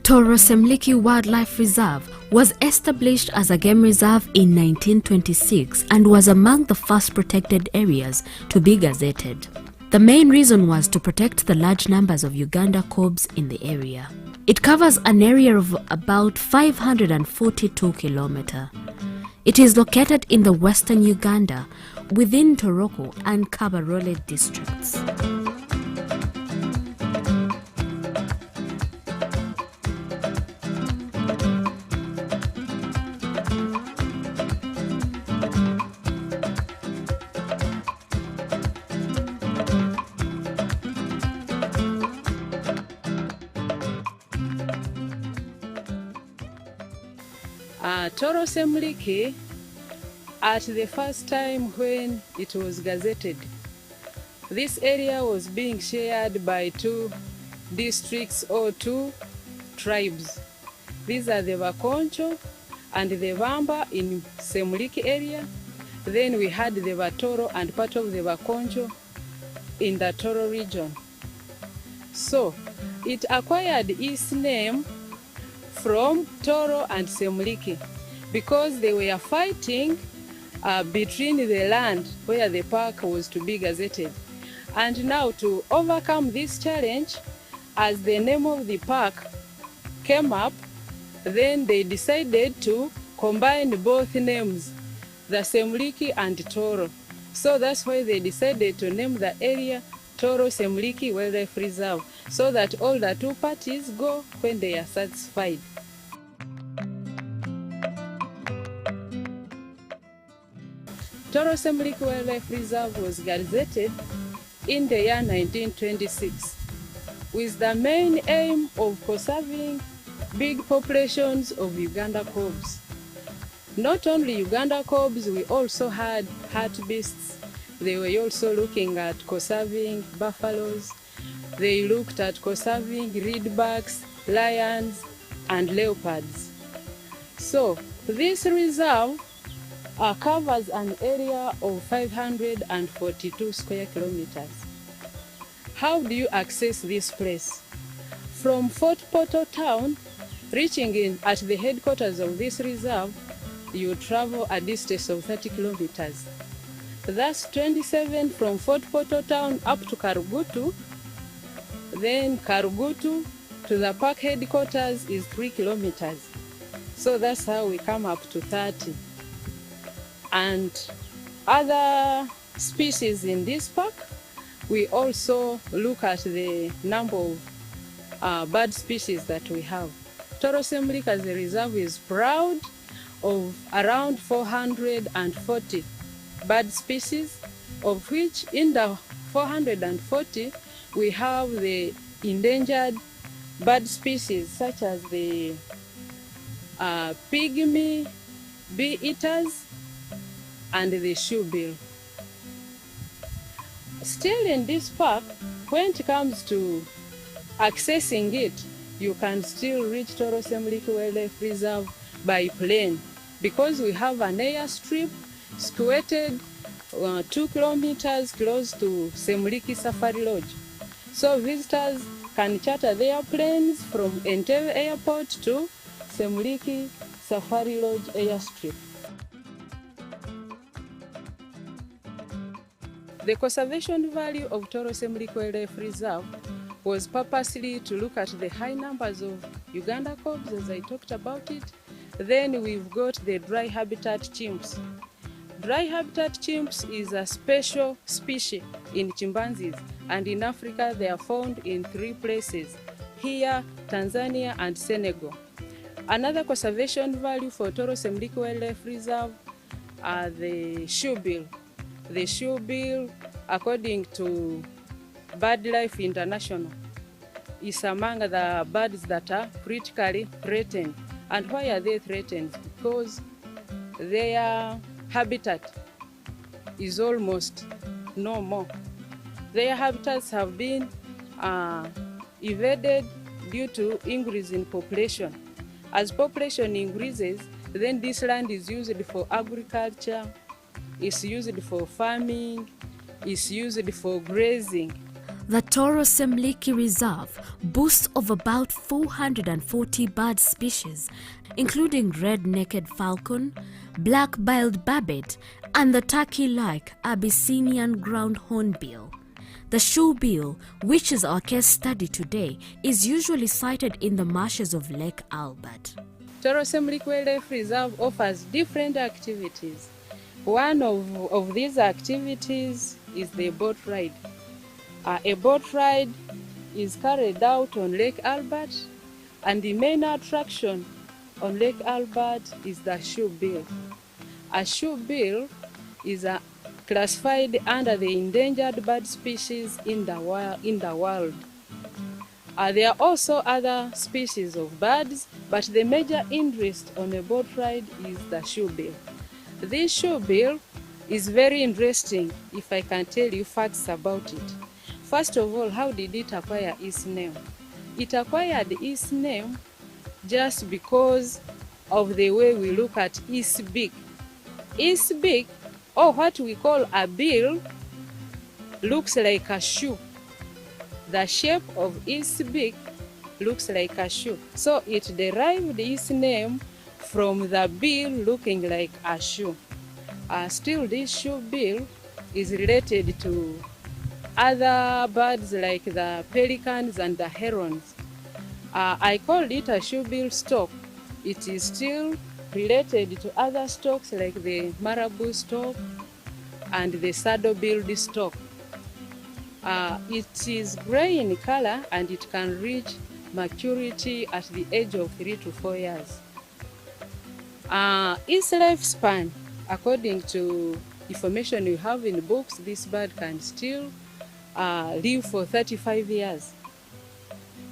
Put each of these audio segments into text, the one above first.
Toro-Semliki Wildlife Reserve was established as a game reserve in 1926 and was among the first protected areas to be gazetted. The main reason was to protect the large numbers of Uganda cobs in the area. It covers an area of about 542 kilometers. It is located in the western Uganda, within Toroko and Kabarole districts. Toro-Semliki, at the first time when it was gazetted, this area was being shared by two districts or two tribes. These are the Bakoncho and the Bamba in Semliki area. Then we had the Batoro and part of the Bakoncho in the Toro region. So it acquired its name from Toro and Semliki because they were fighting between the land where the park was to be gazetted. And now, to overcome this challenge, as the name of the park came up, then they decided to combine both names, the Semliki and Toro. So that's why they decided to name the area Toro-Semliki Wildlife Reserve, so that all the two parties go when they are satisfied. Toro-Semliki Wildlife Reserve was gazetted in the year 1926 with the main aim of conserving big populations of Uganda cobs. Not only Uganda cobs, we also had hartebeests. They were also looking at conserving buffaloes. They looked at conserving reedbacks, lions, and leopards. So this reserve covers an area of 542 square kilometers. How do you access this place? From Fort Portal town, reaching in at the headquarters of this reserve, you travel a distance of 30 kilometers. That's 27 from Fort Portal town up to Karugutu. Then Karugutu to the park headquarters is 3 kilometers. So that's how we come up to 30. And other species in this park, we also look at the number of bird species that we have. Toro-Semliki as a reserve is proud of around 440 bird species, of which in the 440 we have the endangered bird species such as the pygmy bee-eaters and the shoebill. Still in this park, when it comes to accessing it, you can still reach Toro-Semliki Wildlife Reserve by plane because we have an airstrip situated 2 kilometers close to Semliki Safari Lodge. So visitors can charter their planes from Entebbe Airport to Semliki Safari Lodge airstrip. The conservation value of Toro-Semliki Wildlife Reserve was purposely to look at the high numbers of Uganda cobs, as I talked about it. Then we've got the dry habitat chimps. Dry habitat chimps is a special species in chimpanzees, and in Africa they are found in 3 places: here, Tanzania, and Senegal. Another conservation value for Toro-Semliki Wildlife Reserve are the shoebill. The shoebill, according to BirdLife International, is among the birds that are critically threatened. And why are they threatened? Because their habitat is almost no more. Their habitats have been invaded due to increase in population. As population increases, then this land is used for agriculture, it's used for farming, it's used for grazing. The Toro Semliki Reserve boasts of about 440 bird species, including red-necked falcon, black-billed barbet, and the turkey-like Abyssinian ground hornbill. The shoebill, which is our case study today, is usually sighted in the marshes of Lake Albert. Toro Semliki Wildlife Reserve offers different activities. One of these activities is the boat ride. A boat ride is carried out on Lake Albert, and the main attraction on Lake Albert is the shoebill. A shoebill is classified under the endangered bird species in the world. There are also other species of birds, but the major interest on a boat ride is the shoebill. This shoebill is very interesting if I can tell you facts about it. First of all, how did it acquire its name? It acquired its name just because of the way we look at its beak. Its beak, or what we call a bill, looks like a shoe. The shape of its beak looks like a shoe. So it derived its name from the bill looking like a shoe. Still, this shoebill is related to other birds like the pelicans and the herons. I called it a shoebill stork. It is still related to other storks like the marabou stork and the saddle-billed stork. It is gray in color and it can reach maturity at the age of 3 to 4 years. Its lifespan, according to information we have in books, this bird can still live for 35 years.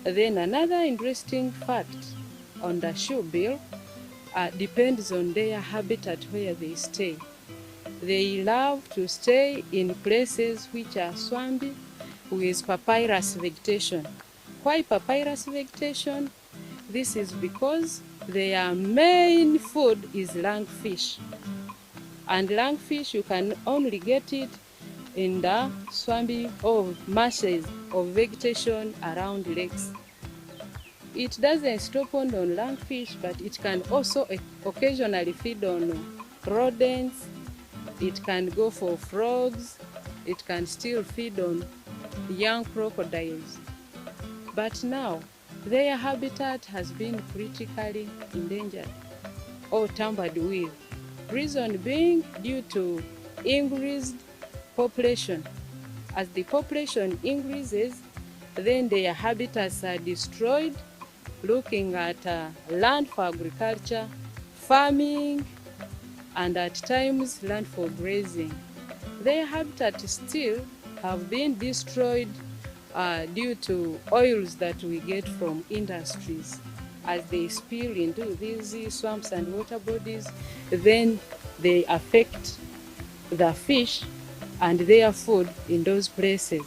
Then another interesting fact on the shoebill depends on their habitat where they stay. They love to stay in places which are swampy with papyrus vegetation. Why papyrus vegetation? This is because their main food is lungfish. And lungfish, you can only get it in the swampy or marshes of vegetation around lakes. It doesn't stop on lungfish, but it can also occasionally feed on rodents. It can go for frogs. It can still feed on young crocodiles. But now, their habitat has been critically endangered or tampered with. Reason being due to increased population. As the population increases, then their habitats are destroyed, looking at land for agriculture, farming, and at times land for grazing. Their habitat still have been destroyed due to oils that we get from industries. As they spill into these swamps and water bodies, then they affect the fish and their food in those places.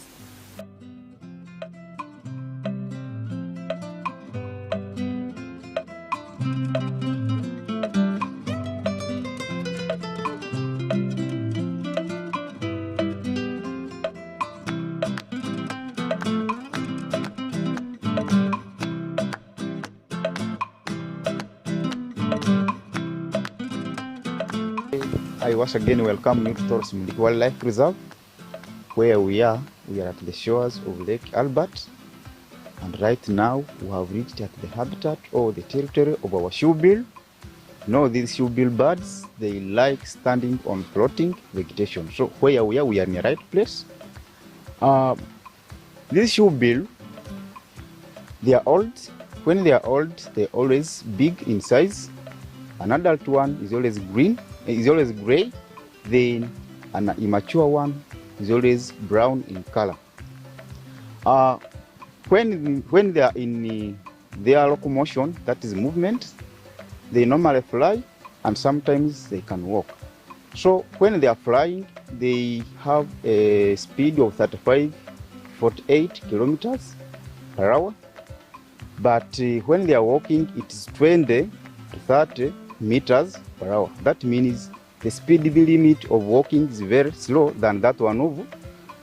I once again welcome you to Toro Semliki Wildlife Reserve, where we are at the shores of Lake Albert, and right now we have reached at the habitat or the territory of our shoebill. Now these shoebill birds, they like standing on floating vegetation. So where we are in the right place. This shoebill, they are old. When they are old, they're always big in size. An adult one is always green. Is always gray, then an immature one is always brown in color. When they are in their locomotion, that is movement, they normally fly and sometimes they can walk. So when they are flying, they have a speed of 48 kilometers per hour. But when they are walking, it is 20 to 30 meters per hour. That means the speed limit of walking is very slow than that one of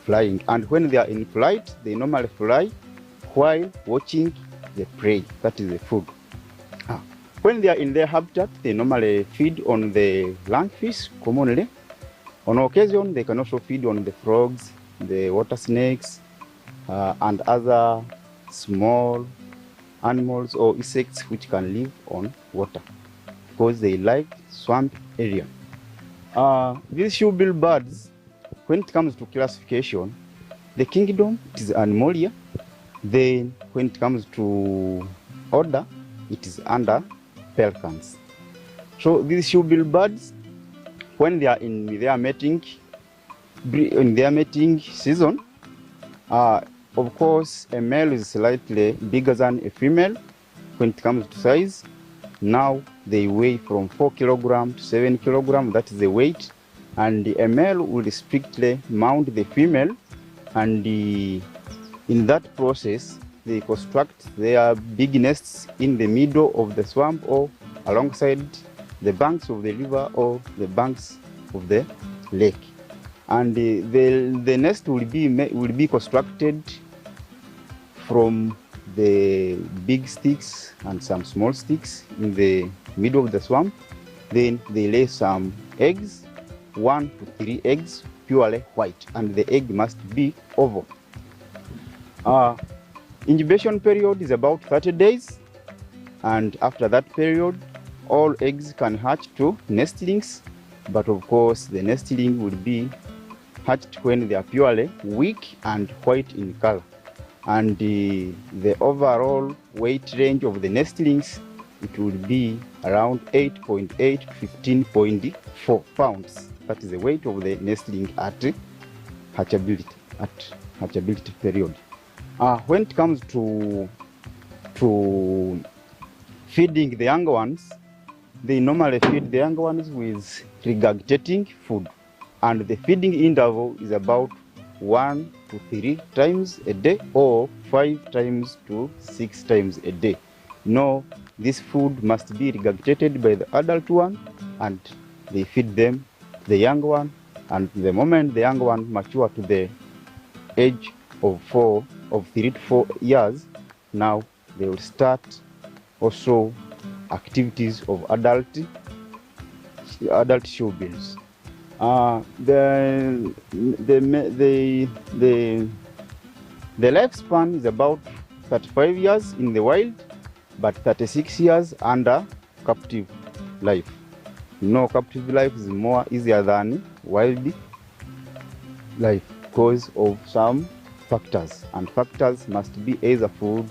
flying. And when they are in flight, they normally fly while watching the prey, that is the food. When they are in their habitat, they normally feed on the lungfish commonly. On occasion, they can also feed on the frogs, the water snakes, and other small animals or insects which can live on water because they like swamp area. These shoebill birds, when it comes to classification, the kingdom is Animalia. Then when it comes to order, it is under pelicans. So these shoebill birds, when they are in their mating season, of course, a male is slightly bigger than a female when it comes to size. Now they weigh from 4 kilograms to 7 kilograms, that is the weight. And a male will strictly mount the female, and in that process, they construct their big nests in the middle of the swamp or alongside the banks of the river or the banks of the lake. And the nest will be constructed from the big sticks and some small sticks in the middle of the swamp. Then they lay some eggs, 1 to 3 eggs, purely white, and the egg must be oval. Incubation period is about 30 days, and after that period, all eggs can hatch to nestlings, but of course the nestling will be hatched when they are purely weak and white in color. And the overall weight range of the nestlings, it will be around 8.8 to 15.4 pounds. That is the weight of the nestling at hatchability period. When it comes to feeding the young ones, they normally feed the young ones with regurgitating food, and the feeding interval is about 1 to 3 times a day or 5 times to 6 times a day. No, this food must be regurgitated by the adult one, and they feed them the young one, and the moment the young one mature to the age of 3 to 4 years, now they will start also activities of adult shoebills. The lifespan is about 35 years in the wild, but 36 years under captive life. No, captive life is more easier than wild life because of some factors, and factors must be either food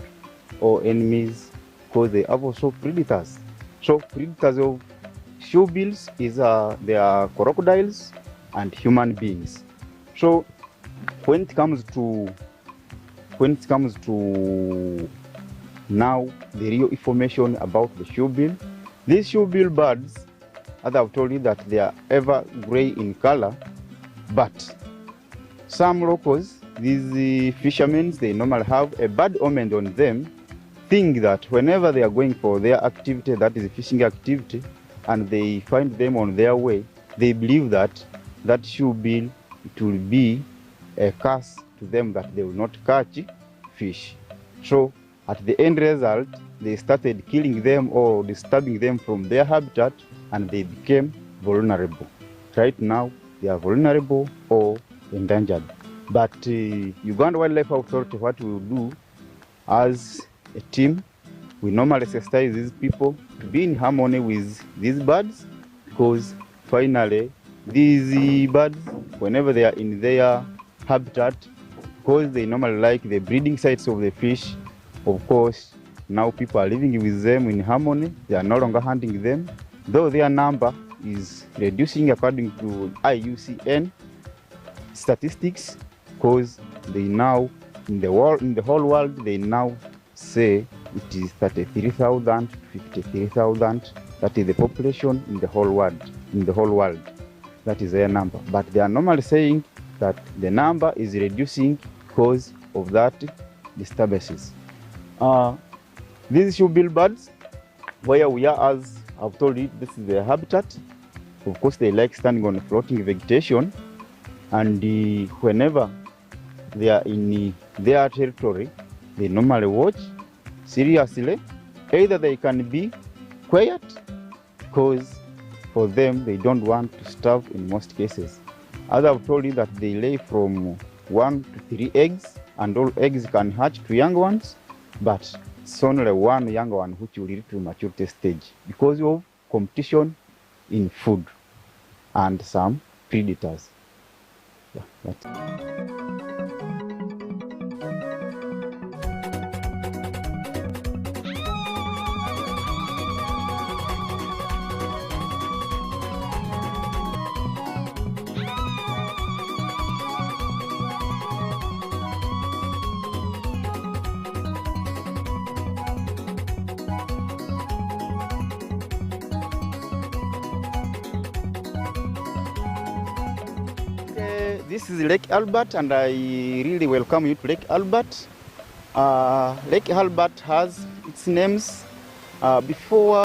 or enemies, because they have also predators. So predators of shoebills they are crocodiles and human beings. So when it comes to now the real information about the shoebill, these shoebill birds, as I've told you, that they are ever gray in color, but some locals, these fishermen, they normally have a bad omen on them, think that whenever they are going for their activity, that is fishing activity, and they find them on their way, they believe that shoebill, it will be a curse to them that they will not catch fish. So at the end result, they started killing them or disturbing them from their habitat, and they became vulnerable. Right now, they are vulnerable or endangered. But Uganda Wildlife Authority, what we will do as a team, we normally sensitize these people to be in harmony with these birds, because finally these birds, whenever they are in their habitat, because they normally like the breeding sites of the fish, of course now people are living with them in harmony. They are no longer hunting them, though their number is reducing according to IUCN statistics, because they now in the whole world, they now say it is 33,000 to 53,000. That is the population in the whole world. That is their number. But they are normally saying that the number is reducing because of that disturbances. These shoebill birds, where we are, as I've told you, this is their habitat. Of course, they like standing on floating vegetation, and whenever they are in their territory, they normally watch seriously. Either they can be quiet, because for them they don't want to starve in most cases. As I've told you that they lay from 1 to 3 eggs, and all eggs can hatch to young ones, but it's only one young one which will reach to maturity stage because of competition in food and some predators. Yeah, that's it. This is Lake Albert, and I really welcome you to Lake Albert. Lake Albert has its names before